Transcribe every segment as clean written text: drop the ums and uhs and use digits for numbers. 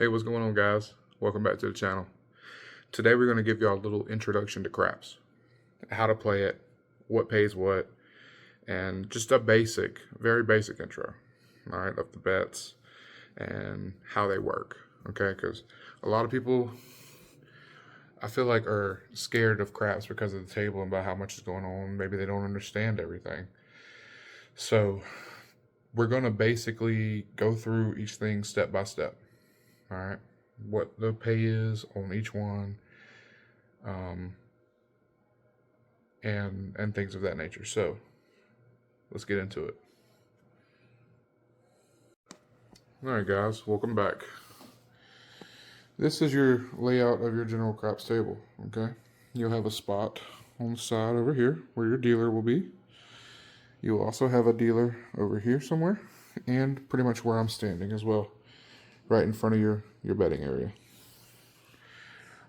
Hey, what's going on, guys? Welcome back to the channel. Today we're going to give y'all a little introduction to craps, how to play it, what pays what, and just a basic, very basic intro, all right, of the bets and how they work, okay? Because a lot of people, I feel like, are scared of craps because of the table and about how much is going on. Maybe they don't understand everything. So we're going to basically go through each thing step by step, all right? What the pay is on each one, and things of that nature. So let's get into it. All right, guys, welcome back. This is your layout of your general craps table. Okay, you'll have a spot on the side over here where your dealer will be. You'll also have a dealer over here somewhere, and pretty much where I'm standing as well, right in front of your betting area.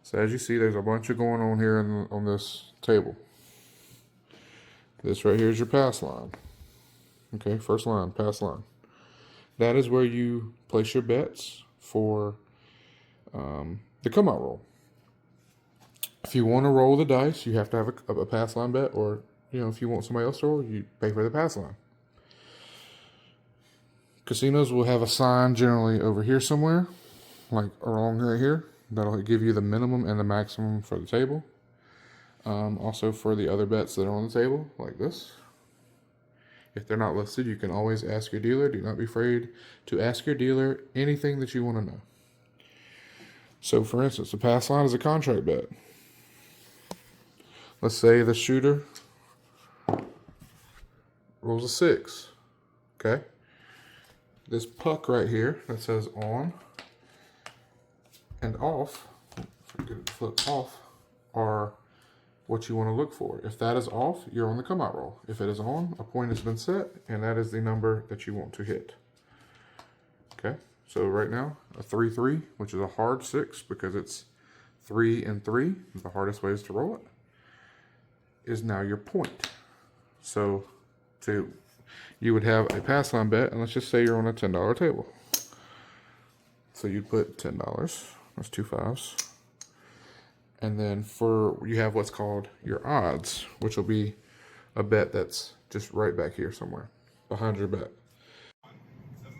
So as you see, there's a bunch of going on here on this table. This right here is your pass line. Okay, first line, pass line. That is where you place your bets for the come out roll. If you want to roll the dice, you have to have a pass line bet, or if you want somebody else to roll, you pay for the pass line. Casinos will have a sign generally over here somewhere, like along right here. That'll give you the minimum and the maximum for the table. Also for the other bets that are on the table, like this. If they're not listed, you can always ask your dealer. Do not be afraid to ask your dealer anything that you want to know. So, for instance, the pass line is a contract bet. Let's say the shooter rolls a 6. Okay? This puck right here that says on and off, flip off, are what you want to look for. If that is off, you're on the come out roll. If it is on, a point has been set, and that is the number that you want to hit. Okay, so right now, a 3-3, which is a hard 6 because it's 3 and 3, the hardest ways to roll it, is now your point. So you would have a pass line bet, and let's just say you're on a $10 table. So you'd put $10, that's 2 5s. And then you have what's called your odds, which will be a bet that's just right back here somewhere, behind your bet.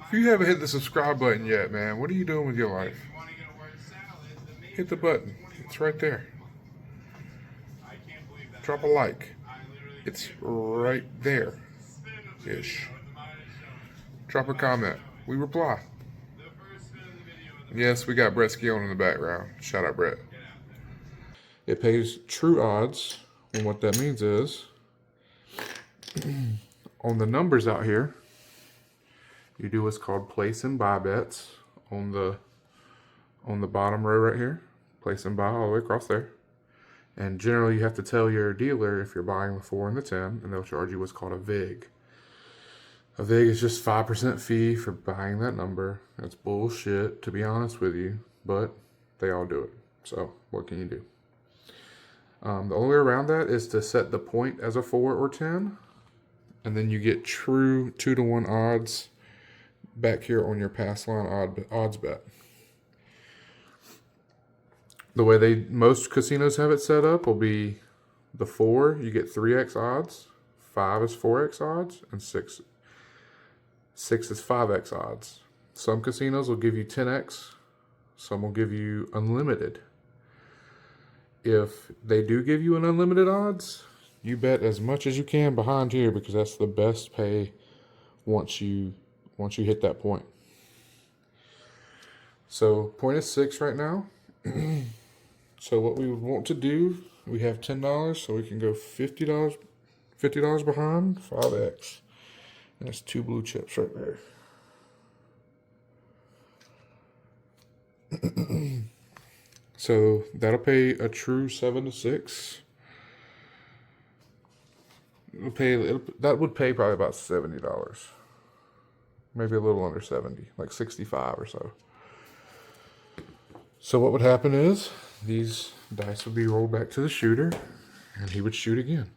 If you haven't hit the subscribe button yet, man, what are you doing with your life? Hit the button. It's right there. Drop a like. It's right there-ish. Drop a comment. We reply. Yes, we got Brett Skill in the background. Shout out, Brett. It pays true odds, and what that means is, on the numbers out here, you do what's called place and buy bets on the bottom row right here. Place and buy all the way across there. And generally you have to tell your dealer if you're buying the 4 and the 10, and they'll charge you what's called a VIG. A VIG is just 5% fee for buying that number. That's bullshit, to be honest with you, but they all do it. So what can you do? The only way around that is to set the point as a 4 or 10, and then you get true 2-to-1 odds back here on your pass line odds bet. The way most casinos have it set up will be the 4, you get 3x odds, 5 is 4x odds, and 6 is 5x odds. Some casinos will give you 10x, some will give you unlimited. If they do give you an unlimited odds, you bet as much as you can behind here because that's the best pay once you hit that point. So point is 6 right now. So what we would want to do, we have $10, so we can go $50 behind 5x. And that's 2 blue chips right there. So that'll pay a true 7 to 6. That would pay probably about $70. Maybe a little under 70, like 65 or so. So what would happen is these dice would be rolled back to the shooter, and he would shoot again.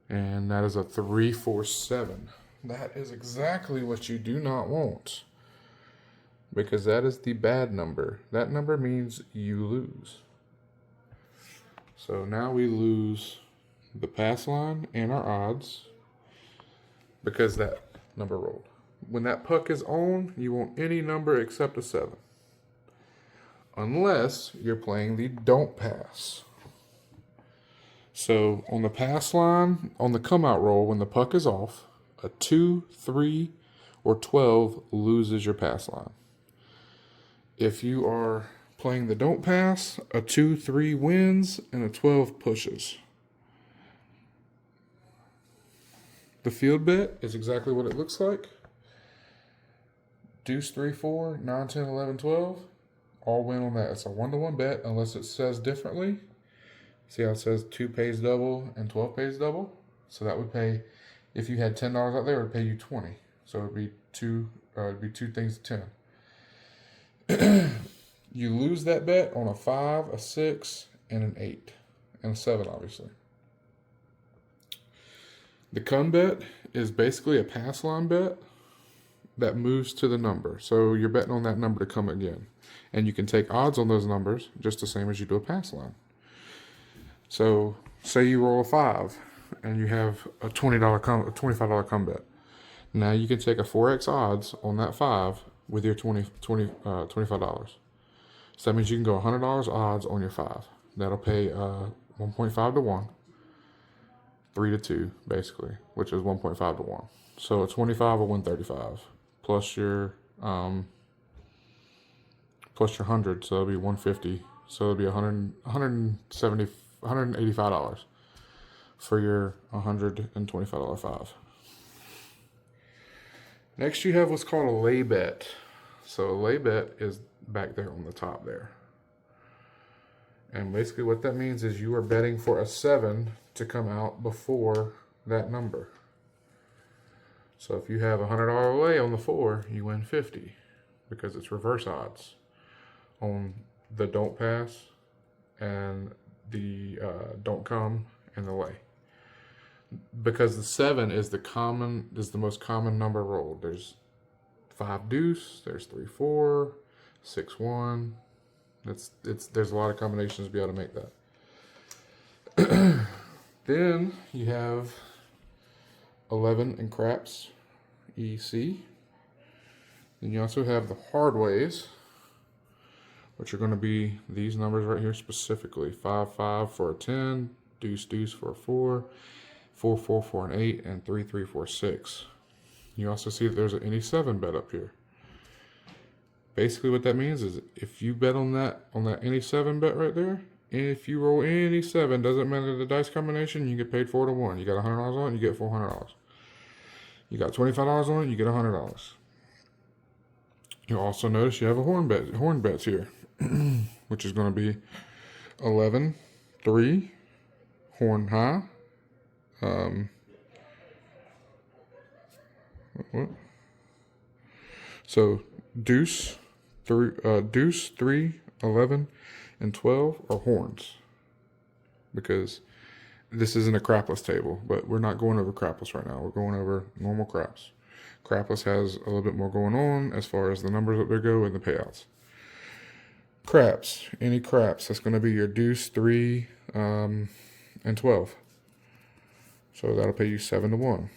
And that is a 3-4-7. That is exactly what you do not want. because that is the bad number. That number means you lose. So now we lose the pass line and our odds because that number rolled. When that puck is on, you want any number except a 7. Unless you're playing the don't pass. So on the pass line, on the come out roll, when the puck is off, a 2, 3, or 12 loses your pass line. If you are playing the don't pass, a 2, 3 wins, and a 12 pushes. The field bet is exactly what it looks like. Deuce, 3, 4, 9, 10, 11, 12. All win on that. It's a 1-to-1 bet unless it says differently. See how it says 2 pays double and 12 pays double? So that would pay, if you had $10 out there, it would pay you 20. So it'd be two things to 10. You lose that bet on a 5, a 6, and an 8. And a 7, obviously. The come bet is basically a pass line bet that moves to the number. So you're betting on that number to come again. And you can take odds on those numbers just the same as you do a pass line. So say you roll a 5 and you have a $25 come bet. Now you can take a 4x odds on that 5 with your $25. So that means you can go $100 odds on your 5. That'll pay 1.5 to 1, 3 to 2 basically, which is 1.5 to 1. So a 25 will win 35 plus your 100, so it'll be 150. So it'll be $185 for your $125 5. Next, you have what's called a lay bet. So a lay bet is back there on the top there. And basically what that means is you are betting for a 7 to come out before that number. So if you have a $100 lay on the 4, you win 50 because it's reverse odds on the don't pass and the don't come and the lay. Because the 7 is the most common number rolled. There's 5 deuce, there's 3 4, 6 1. There's a lot of combinations to be able to make that. Then you have 11 and craps, EC. Then you also have the hard ways, which are going to be these numbers right here specifically. 5 5 for a 10, deuce deuce for a 4, 4 4 for an 8, and 3 3 for a 6. You also see that there's an any 7 bet up here. Basically what that means is if you bet on that any 7 bet right there, if you roll any 7, doesn't matter the dice combination, you get paid 4 to 1. You got $100 on it, you get $400. You got $25 on it, you get $100. You'll also notice you have a horn bets here, which is going to be 11, 3, horn high. So deuce, 3, 11, and 12 are horns. Because this isn't a crapless table, but we're not going over crapless right now. We're going over normal craps. Crapless has a little bit more going on as far as the numbers that they go and the payouts. Craps, any craps, that's going to be your deuce, 3, and 12. So that'll pay you 7 to 1.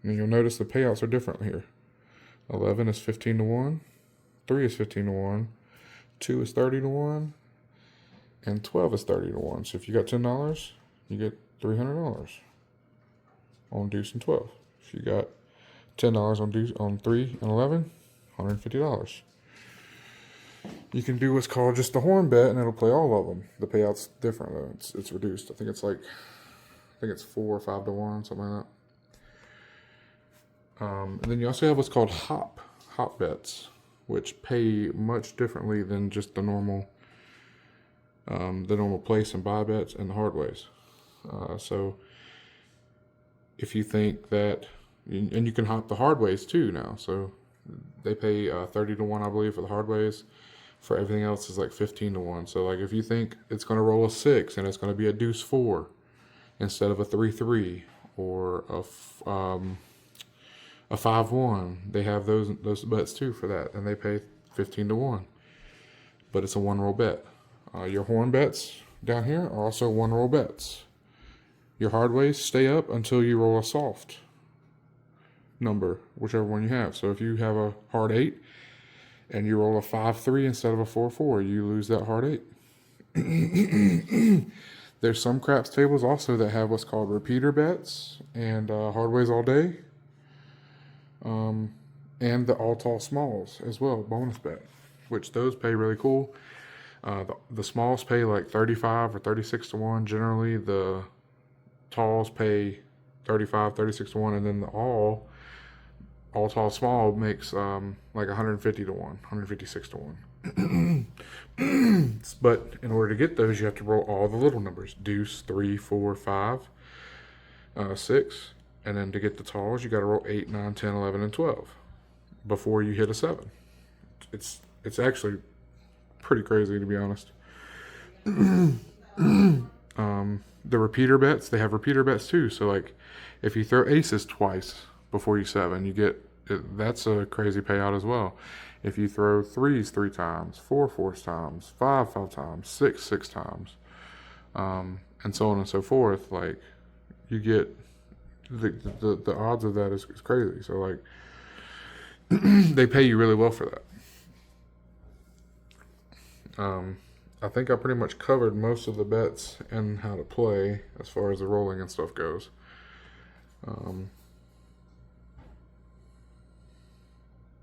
And you'll notice the payouts are different here. 11 is 15 to 1, 3 is 15 to 1, 2 is 30 to 1, and 12 is 30 to 1. So if you got $10, you get $300 on deuce and 12. If you got $10 on 3 and 11, $150. You can do what's called just the horn bet, and it'll play all of them. The payout's different though; it's reduced. I think it's 4 or 5 to 1, something like that. And then you also have what's called hop bets, which pay much differently than just the normal place and buy bets and the hard ways. So if you think that, and you can hop the hard ways too now. So they pay 30 to 1, I believe, for the hard ways. For everything else is like 15 to 1. So like if you think it's going to roll a 6 and it's going to be a deuce 4 instead of a 3-3 or a 5-1, they have those bets too for that, and they pay 15 to 1. But it's a one roll bet. Your horn bets down here are also one roll bets. Your hard ways stay up until you roll a soft number, whichever one you have. So if you have a hard 8 and you roll a 5-3 instead of a 4-4, you lose that hard 8. There's some craps tables also that have what's called repeater bets and hard ways all day. And the all tall smalls as well, bonus bet, which those pay really cool. The smalls pay like 35 or 36 to 1. Generally, the talls pay 35, 36 to 1, and then the all tall small makes like 150 to 1, 156 to 1. But in order to get those, you have to roll all the little numbers: deuce, 3, 4, 5, 6. And then to get the talls, you got to roll 8, 9, 10, 11, and 12 before you hit a 7. It's actually pretty crazy, to be honest. The repeater bets, they have repeater bets too. So like if you throw aces twice before you 7, you get that's a crazy payout as well. If you throw 3s 3 times, 4 4 times, 5 5 times, 6 6 times, and so on and so forth, like you get the odds of that is crazy. So like they pay you really well for that. I think I pretty much covered most of the bets and how to play as far as the rolling and stuff goes.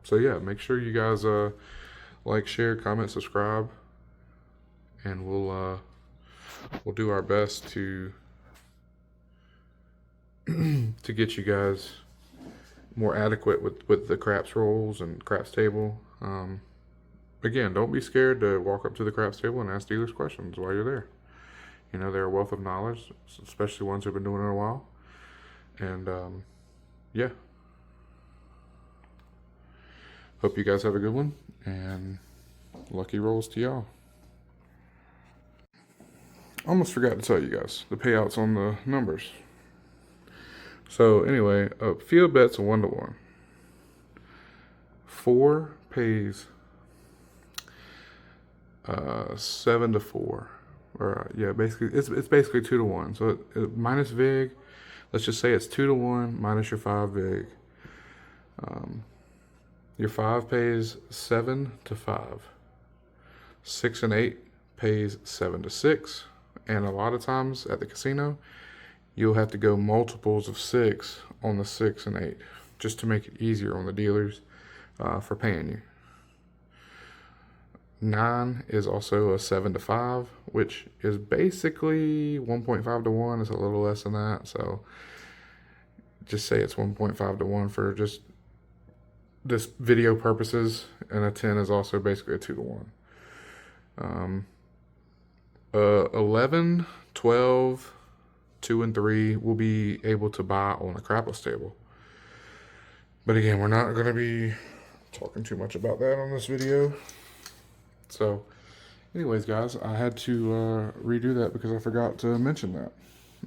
So yeah, make sure you guys like, share, comment, subscribe, and we'll do our best to to get you guys more adequate with the craps rolls and craps table. Again, don't be scared to walk up to the craps table and ask dealers questions while you're there. You know, they're a wealth of knowledge, especially ones who've been doing it a while. And yeah. Hope you guys have a good one, and lucky rolls to y'all. Almost forgot to tell you guys the payouts on the numbers. So anyway, field bet's a 1 to 1. 4 pays 7 to 4, or yeah, basically it's basically 2 to 1. So minus vig, let's just say it's 2 to 1 minus your 5 vig. Your 5 pays 7 to 5. 6 and 8 pays 7 to 6. And a lot of times at the casino, you'll have to go multiples of 6 on the 6 and 8, just to make it easier on the dealers for paying you. 9 is also a 7 to 5, which is basically 1.5 to 1. It's a little less than that, so just say it's 1.5 to 1 for just this video purposes. And a 10 is also basically a 2 to 1. 11, 12, 2 and 3 will be able to buy on a crapless table. But again, we're not going to be talking too much about that on this video. So anyways, guys, I had to redo that because I forgot to mention that.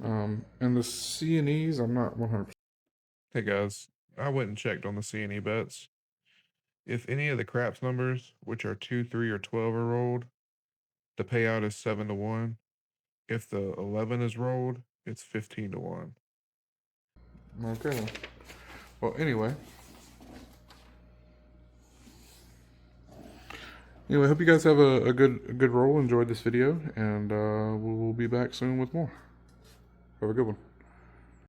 And the C&Es, I'm not 100%. Hey guys, I went and checked on the C&E bets. If any of the craps numbers, which are 2, 3, or 12 are rolled, the payout is 7 to 1. If the 11 is rolled, it's 15 to 1. Okay. Well, anyway, hope you guys have a good roll. Enjoyed this video, and we'll be back soon with more. Have a good one.